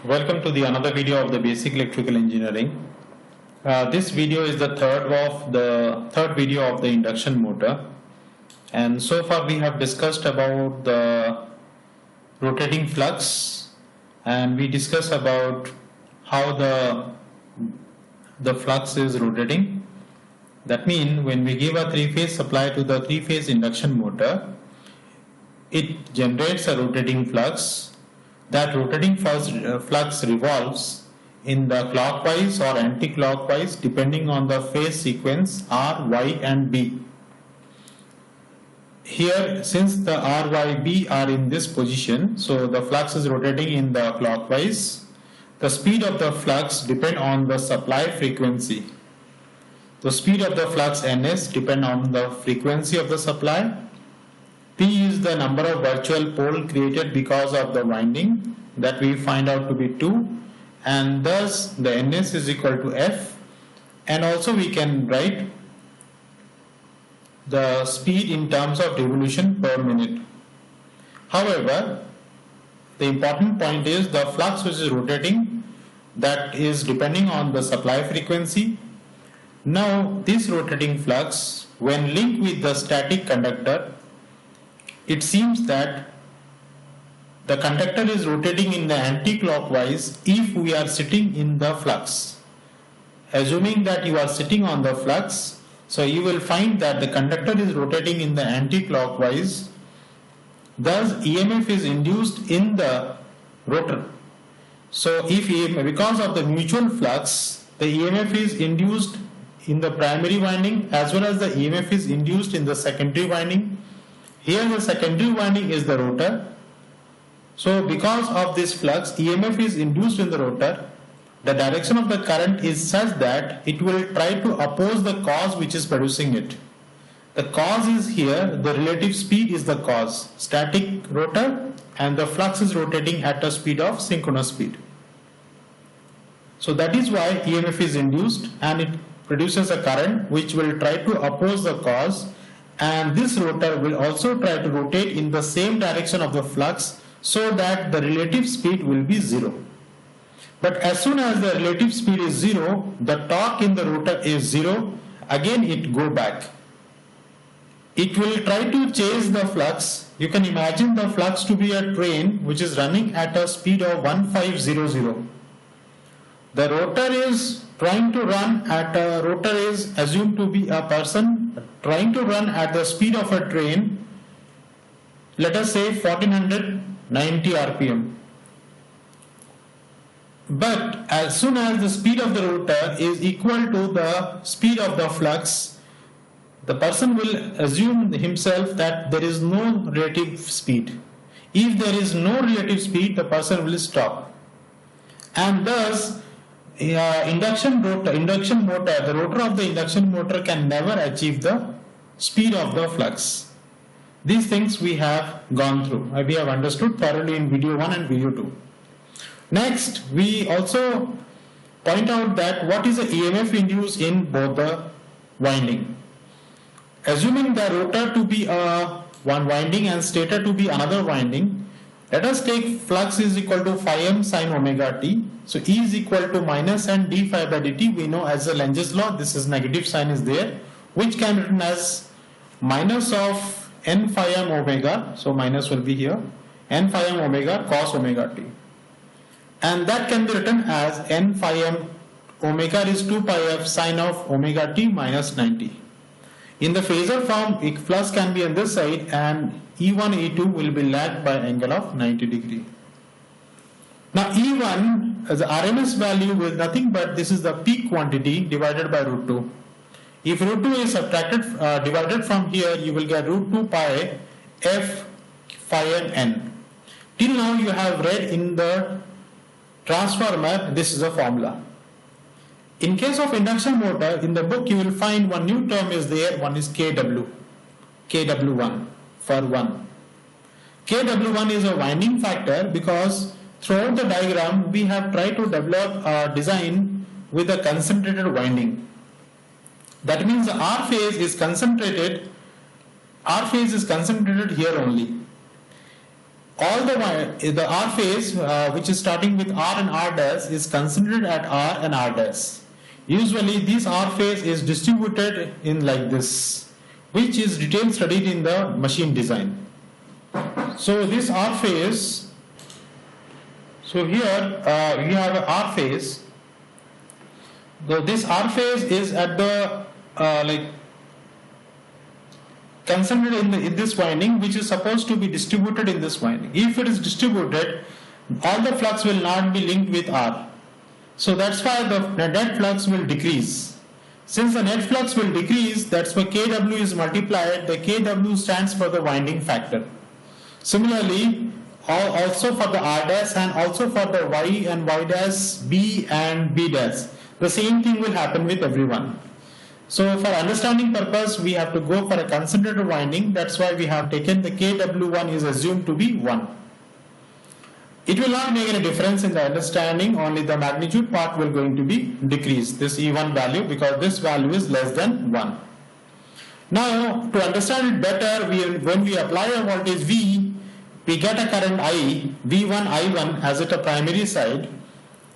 Welcome to the another video of the basic electrical engineering. This video is the third video of the induction motor, and so far we have discussed about the rotating flux, and we discussed about how the flux is rotating. That means when we give a three-phase supply to the three-phase induction motor, it generates a rotating flux. That rotating flux revolves in the clockwise or anti-clockwise depending on the phase sequence R, Y and B. Here, since the R, Y, B are in this position, so the flux is rotating in the clockwise. The speed of the flux depends on the supply frequency. The speed of the flux Ns depends on the frequency of the supply. P is the number of virtual pole created because of the winding that we find out to be 2, and thus the Ns is equal to F, and also we can write the speed in terms of revolution per minute. However, the important point is the flux which is rotating, that is depending on the supply frequency. Now this rotating flux, when linked with the static conductor, it seems that the conductor is rotating in the anti-clockwise if we are sitting in the flux. Assuming that you are sitting on the flux, so you will find that the conductor is rotating in the anti-clockwise. Thus EMF is induced in the rotor. So because of the mutual flux, the EMF is induced in the primary winding as well as the EMF is induced in the secondary winding. Here the secondary winding is the rotor. So because of this flux, EMF is induced in the rotor. The direction of the current is such that it will try to oppose the cause which is producing it. The cause is here, the relative speed is the cause, static rotor, and the flux is rotating at a speed of synchronous speed. So that is why EMF is induced and it produces a current which will try to oppose the cause. And this rotor will also try to rotate in the same direction of the flux so that the relative speed will be 0. But as soon as the relative speed is 0, the torque in the rotor is 0, again it go back. It will try to chase the flux. You can imagine the flux to be a train which is running at a speed of 1500. The rotor is assumed to be a person trying to run at the speed of a train, let us say 1490 rpm. But as soon as the speed of the rotor is equal to the speed of the flux, the person will assume himself that there is no relative speed. If there is no relative speed, the person will stop. And thus induction motor, the rotor of the induction motor can never achieve the speed of the flux. These things we have gone through. We have understood thoroughly in video 1 and video 2. Next, we also point out that what is the EMF induced in both the winding. Assuming the rotor to be one winding and stator to be another winding, let us take flux is equal to phi m sin omega t. So E is equal to minus and d phi by dt. We know as the Lentz's law, this is negative sign is there, which can be written as minus of n phi m omega. So minus will be here, n phi m omega cos omega t. And that can be written as n phi m omega is 2 pi f sin of omega t minus 90. In the phasor form, flux can be on this side and E1, E2 will be lagged by angle of 90 degree. Now E1 as the RMS value is nothing but this is the peak quantity divided by root 2. If root 2 is divided from here, you will get root 2 pi f phi m n. Till now you have read in the transformer, this is a formula. In case of induction motor, in the book you will find one new term is there, one is KW, KW1 for 1. KW1 is a winding factor because throughout the diagram we have tried to develop a design with a concentrated winding. That means the R phase is concentrated here only. all the R phase which is starting with R and R dash is concentrated at R and R dash. Usually this R phase is distributed in like this, which is detailed studied in the machine design. So this R phase, so here we have a R phase. So this R phase is at the like concentrated in this winding, which is supposed to be distributed in this winding. If it is distributed, all the flux will not be linked with R. So that's why the net flux will decrease. Since the net flux will decrease, that's why Kw is multiplied. The Kw stands for the winding factor. Similarly, also for the R dash and also for the Y and Y dash, B and B dash, the same thing will happen with everyone. So for understanding purpose, we have to go for a concentrated winding. That's why we have taken the Kw1 is assumed to be 1. It will not make any difference in the understanding, only the magnitude part will going to be decreased, this E1 value, because this value is less than 1. Now to understand it better, when we apply a voltage V, we get a current I, V1 I1 as at a primary side,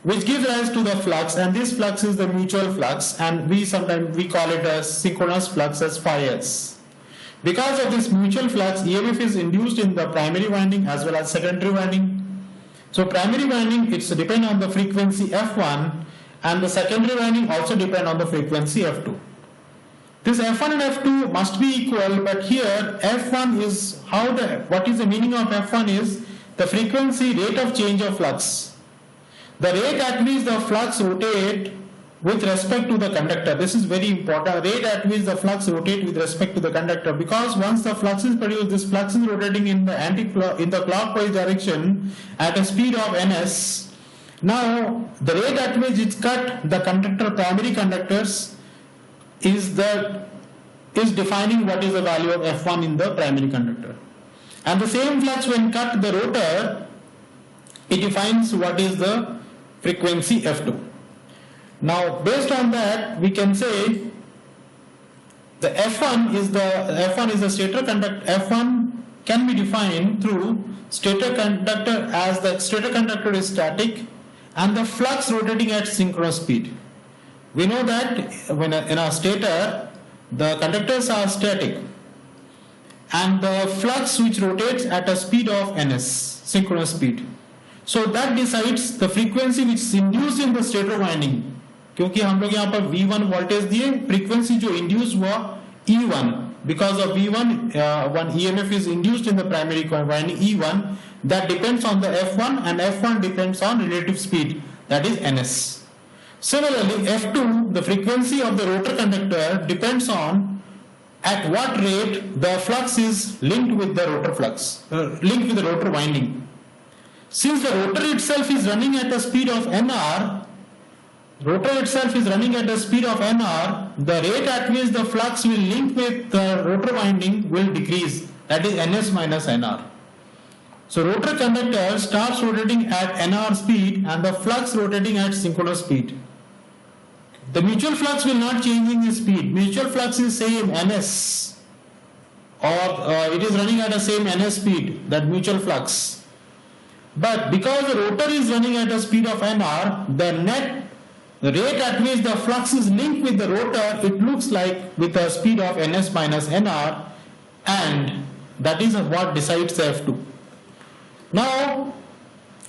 which gives rise to the flux, and this flux is the mutual flux, and sometimes we call it as synchronous flux as phi S. Because of this mutual flux, EMF is induced in the primary winding as well as secondary winding. So primary winding, it's depend on the frequency F1, and the secondary winding also depend on the frequency F2. This F1 and F2 must be equal, but here F1 is what is the meaning of F1 is the frequency rate of change of flux. The rate at which the flux rotate with respect to the conductor. This is very important. Rate at which the flux rotate with respect to the conductor, because once the flux is produced, this flux is rotating in the clockwise direction at a speed of ns. Now the rate at which it's cut the primary conductors is defining what is the value of F1 in the primary conductor. And the same flux when cut the rotor, it defines what is the frequency F2. Now based on that, we can say the F1 is the stator conductor. F1 can be defined through stator conductor, as the stator conductor is static and the flux rotating at synchronous speed. We know that when in a stator the conductors are static and the flux which rotates at a speed of ns, synchronous speed. So that decides the frequency which is induced in the stator winding. क्योंकि हम लोग यहाँ पर V1 voltage दिए, frequency जो induce हुआ E1, because of V1 one EMF is induced in the primary winding E1, that depends on the F1, and F1 depends on relative speed, that is ns. Similarly, F2, the frequency of the rotor conductor depends on at what rate the flux is linked with the rotor flux, linked with the rotor winding. Since the rotor itself is running at a speed of nr, the rate at which the flux will link with the rotor winding will decrease, that is ns minus nr. So rotor conductor starts rotating at nr speed and the flux rotating at synchronous speed. The mutual flux will not change in the speed. Mutual flux is same ns, or it is running at the same ns speed, that mutual flux. But because the rotor is running at a speed of nr, the rate at which the flux is linked with the rotor, it looks like with a speed of ns minus nr, and that is what decides the F2. Now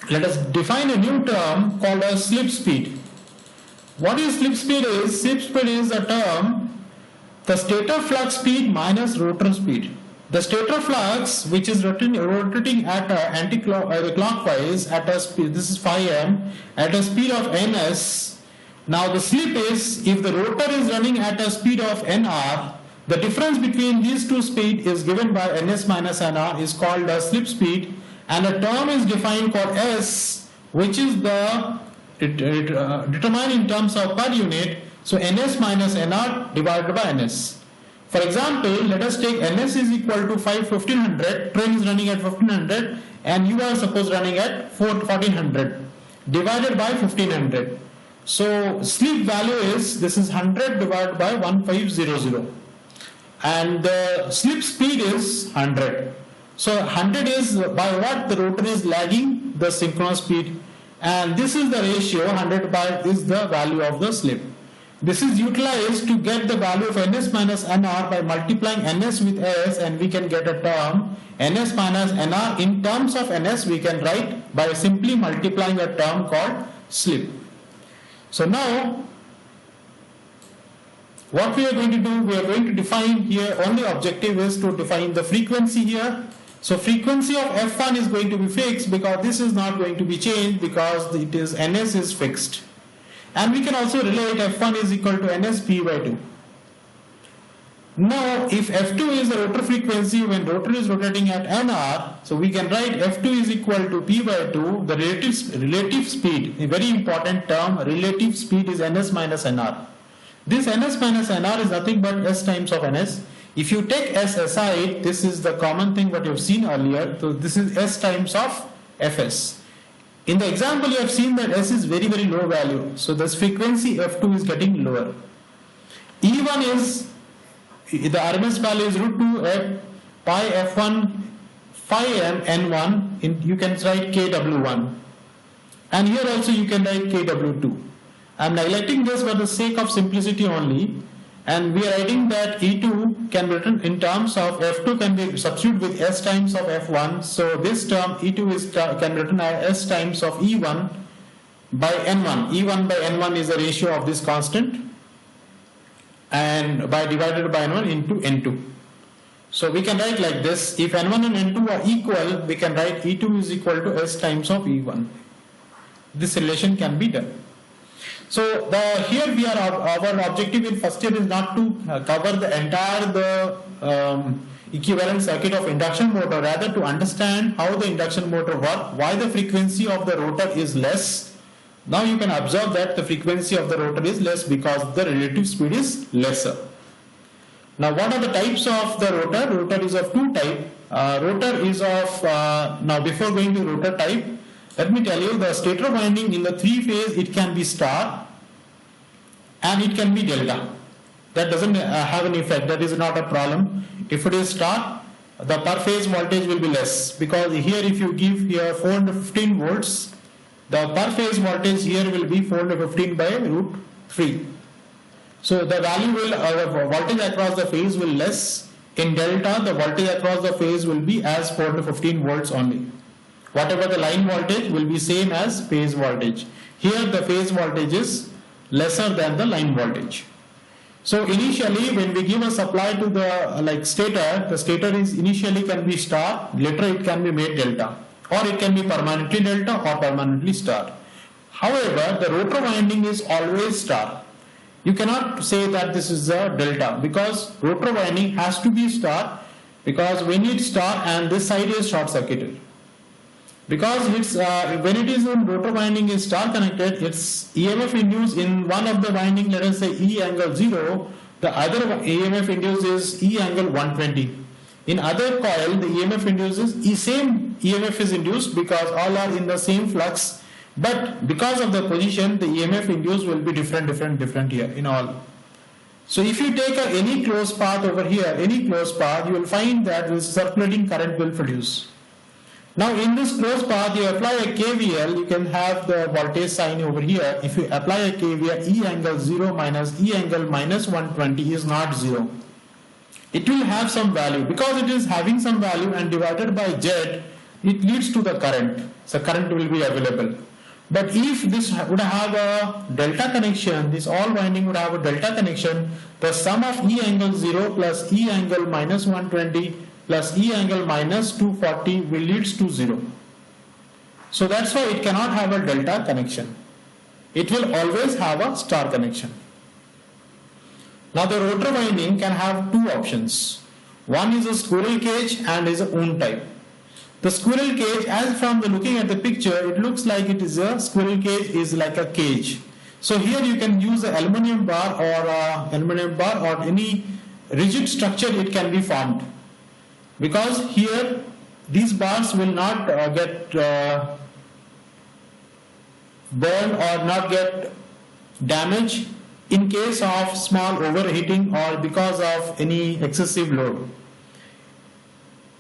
let us define a new term called as slip speed. What is slip speed is? Slip speed is a term, the stator flux speed minus rotor speed. The stator flux, which is rotating at anti-clockwise at a speed, this is phi m, at a speed of ns. Now the slip is, if the rotor is running at a speed of nr, the difference between these two speeds is given by ns minus nr, is called a slip speed, and a term is defined called s, which is determined in terms of per unit, so ns minus nr divided by ns. For example, let us take ns is equal to 1500, train is running at 1500 and you are supposed running at 1400 divided by 1500. So slip value is, this is 100 divided by 1500 and the slip speed is 100. So 100 is by what the rotor is lagging the synchronous speed, and this is the ratio. 100 by is the value of the slip. This is utilized to get the value of ns minus nr by multiplying ns with s, and we can get a term ns minus nr. In terms of ns we can write by simply multiplying a term called slip. So now what we are going to do, we are going to define here, only objective is to define the frequency here. So frequency of f1 is going to be fixed because this is not going to be changed because it is ns is fixed. And we can also relate f1 is equal to ns p by 2. Now if f2 is the rotor frequency when rotor is rotating at nr, so we can write f2 is equal to p by 2, the relative speed, a very important term, relative speed is ns minus nr. This ns minus nr is nothing but s times of ns. If you take s aside, this is the common thing what you have seen earlier, so this is s times of fs. In the example you have seen that s is very low value, so this frequency f2 is getting lower. E1 is, the RMS value is root 2 f pi f1 phi m n1, you can write kw1, and here also you can write kw2. I am neglecting this for the sake of simplicity only, and we are writing that E2 can be written in terms of F2 can be substituted with S times of F1. So this term E2 is can be written as S times of E1 by N1. E1 by N1 is the ratio of this constant, and by divided by N1 into N2. So we can write like this: if N1 and N2 are equal, we can write E2 is equal to S times of E1. This relation can be done. So here we are, our objective in first year is not to cover the entire equivalent circuit of induction motor, rather to understand how the induction motor works, why the frequency of the rotor is less. Now you can observe that the frequency of the rotor is less because the relative speed is lesser. Now what are the types of the rotor? Rotor is of two types. Rotor is of, now before going to rotor type, let me tell you, the stator winding in the three phase, it can be star and it can be delta. That doesn't have an effect, that is not a problem. If it is star, the per phase voltage will be less, because here if you give here 415 volts, the per phase voltage here will be 415 by root 3. So the value will, voltage across the phase will less. In delta, the voltage across the phase will be as 415 volts only. Whatever the line voltage will be same as phase voltage. Here the phase voltage is lesser than the line voltage. So initially when we give a supply to the stator, the stator is initially can be star, later it can be made delta, or it can be permanently delta or permanently star. However, the rotor winding is always star. You cannot say that this is a delta, because rotor winding has to be star, because when it's star and this side is short circuited. Because it's when it is in rotor winding is star connected, its EMF induced in one of the winding, let us say E angle 0, the other EMF induced is E angle 120. In other coil, the EMF induces same EMF is induced because all are in the same flux, but because of the position, the EMF induced will be different here in all. So if you take any closed path over here, any closed path, you will find that this circulating current will produce. Now in this closed path, you apply a KVL, you can have the voltage sign over here. If you apply a KVL, E angle 0 minus E angle minus 120 is not 0. It will have some value. Because it is having some value and divided by Z, it leads to the current. So current will be available. But if this would have a delta connection, this all winding would have a delta connection, the sum of E angle 0 plus E angle minus 120 plus E angle minus 240 will leads to 0. So that's why it cannot have a delta connection. It will always have a star connection. Now the rotor winding can have two options. One is a squirrel cage and is a wound type. The squirrel cage, as from the looking at the picture, it looks like it is a squirrel cage is like a cage. So here you can use an aluminum bar or any rigid structure it can be formed. Because here these bars will not get burned or not get damaged in case of small overheating or because of any excessive load.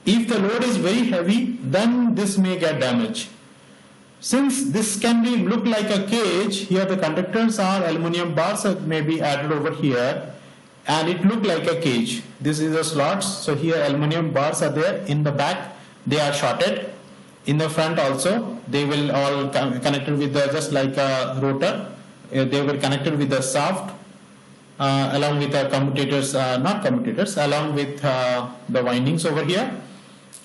If the load is very heavy, then this may get damaged. Since this can be look like a cage, here the conductors are aluminum bars that may be added over here, and it look like a cage. This is the slots, so here aluminum bars are there. In the back they are shorted. In the front also they will all connected with the, just like a rotor, they were connected with the shaft along with the commutators, not commutators, along with the windings over here,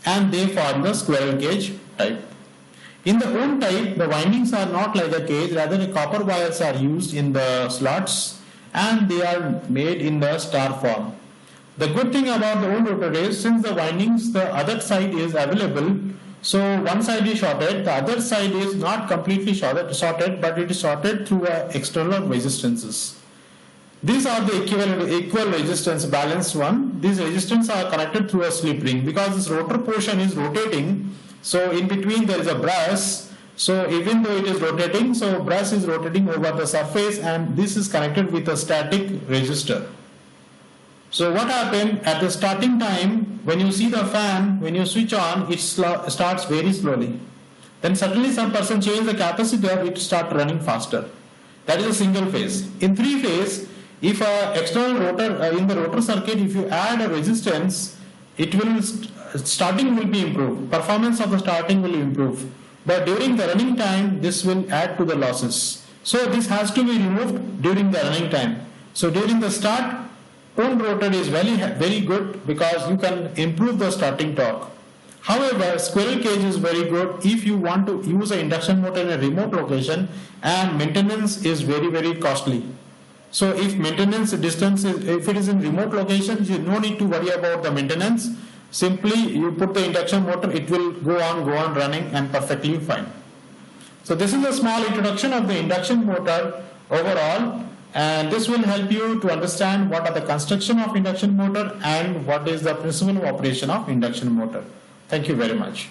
and they form the squirrel cage type. In the own type, the windings are not like a cage, rather the copper wires are used in the slots and they are made in the star form. The good thing about the own rotor is, since the windings, the other side is available, so one side is shorted, the other side is not completely shorted, but it is shorted through external resistances. These are the equal resistance, balanced one. These resistance are connected through a slip ring, because this rotor portion is rotating. So in between there is a brass. So even though it is rotating, so brass is rotating over the surface, and this is connected with a static resistor. So what happened at the starting time, when you see the fan, when you switch on, it starts very slowly. Then suddenly some person change the capacitor, it start running faster. That is a single phase. In three phase, if a external rotor in the rotor circuit, if you add a resistance, it will starting will be improved. Performance of the starting will improve. But during the running time, this will add to the losses. So this has to be removed during the running time. So during the start, own rotor is very good, because you can improve the starting torque. However, squirrel cage is very good if you want to use an induction motor in a remote location, and maintenance is very costly. So if maintenance distance is, if it is in remote locations, you no need to worry about the maintenance. Simply you put the induction motor, it will go on running and perfectly fine. So this is a small introduction of the induction motor overall, and this will help you to understand what are the construction of induction motor and what is the principle of operation of induction motor. Thank you very much.